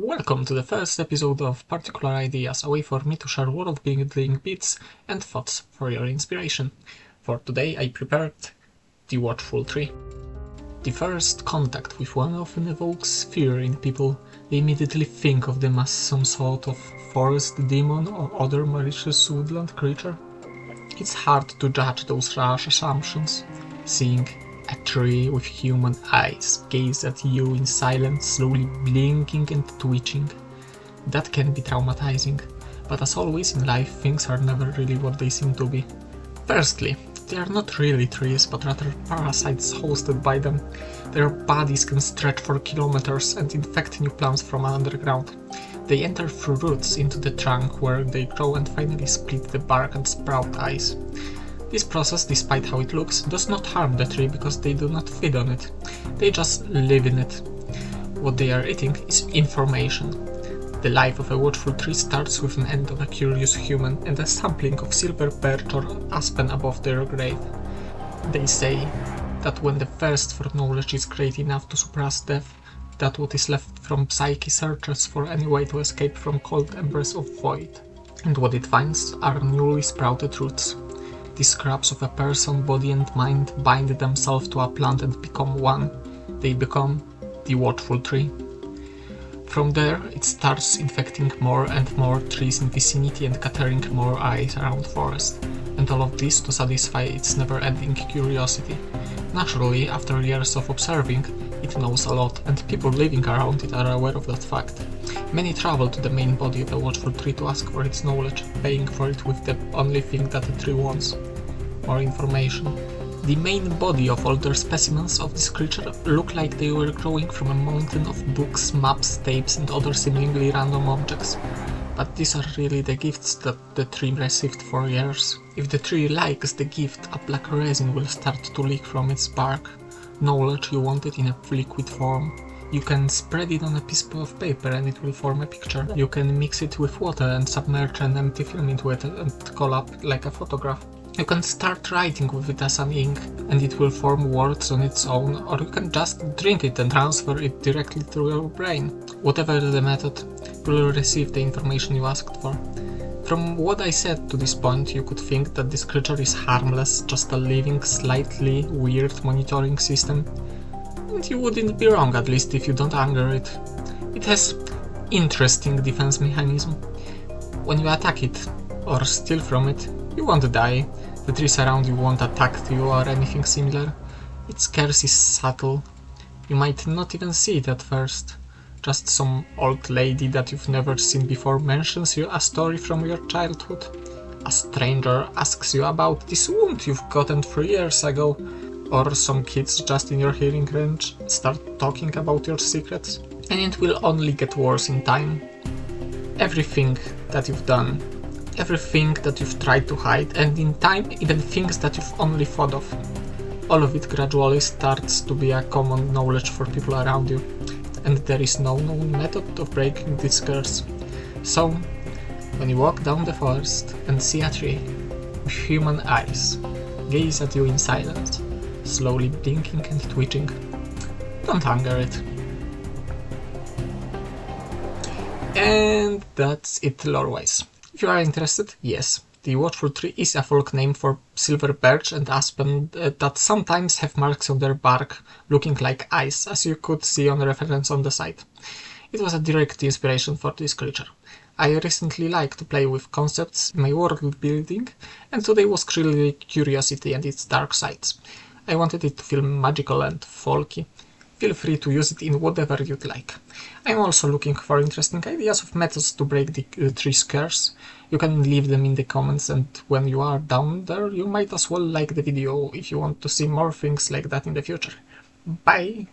Welcome to the first episode of Particular Ideas, a way for me to share world-building bits and thoughts for your inspiration. For today I prepared the Watchful Tree. The first contact with one often evokes fear in people. They immediately think of them as some sort of forest demon or other malicious woodland creature. It's hard to judge those rash assumptions. Seeing a tree with human eyes gaze at you in silence, slowly blinking and twitching. That can be traumatizing, but as always in life, things are never really what they seem to be. Firstly, they are not really trees, but rather parasites hosted by them. Their bodies can stretch for kilometers and infect new plants from underground. They enter through roots into the trunk, where they grow and finally split the bark and sprout eyes. This process, despite how it looks, does not harm the tree because they do not feed on it. They just live in it. What they are eating is information. The life of a watchful tree starts with an end of a curious human and a sampling of silver birch or aspen above their grave. They say that when the thirst for knowledge is great enough to surpass death, that what is left from psyche searches for any way to escape from cold embers of void. And what it finds are newly sprouted roots. The scraps of a person, body and mind bind themselves to a plant and become one. They become the watchful tree. From there, it starts infecting more and more trees in vicinity and gathering more eyes around forest. And all of this to satisfy its never-ending curiosity. Naturally, after years of observing, it knows a lot, and people living around it are aware of that fact. Many travel to the main body of the watchful tree to ask for its knowledge, paying for it with the only thing that the tree wants: more information. The main body of older specimens of this creature look like they were growing from a mountain of books, maps, tapes and other seemingly random objects. But these are really the gifts that the tree received for years. If the tree likes the gift, a black resin will start to leak from its bark. Knowledge you wanted in a liquid form. You can spread it on a piece of paper and it will form a picture. You can mix it with water and submerge an empty film into it and call up like a photograph. You can start writing with it as an ink and it will form words on its own, or you can just drink it and transfer it directly through your brain. Whatever the method, you will receive the information you asked for. From what I said to this point, you could think that this creature is harmless, just a living, slightly weird monitoring system. And you wouldn't be wrong, at least if you don't anger it. It has interesting defense mechanism. When you attack it, or steal from it, you won't die. The trees around you won't attack you or anything similar. Its curse is subtle. You might not even see it at first. Just some old lady that you've never seen before mentions you a story from your childhood. A stranger asks you about this wound you've gotten 3 years ago. Or some kids just in your hearing range start talking about your secrets. And it will only get worse in time. Everything that you've done, everything that you've tried to hide, and in time even things that you've only thought of. All of it gradually starts to be a common knowledge for people around you. And there is no known method of breaking this curse. So, when you walk down the forest and see a tree with human eyes gaze at you in silence, slowly blinking and twitching, don't anger it. And that's it lore-wise. If you are interested, yes, the watchful tree is a folk name for silver birch and aspen that sometimes have marks on their bark looking like eyes, as you could see on the reference on the site. It was a direct inspiration for this creature. I recently like to play with concepts in my world building, and today was clearly curiosity and its dark sides. I wanted it to feel magical and folky. Feel free to use it in whatever you'd like. I'm also looking for interesting ideas of methods to break the tree's curse. You can leave them in the comments, and when you are down there, you might as well like the video if you want to see more things like that in the future. Bye!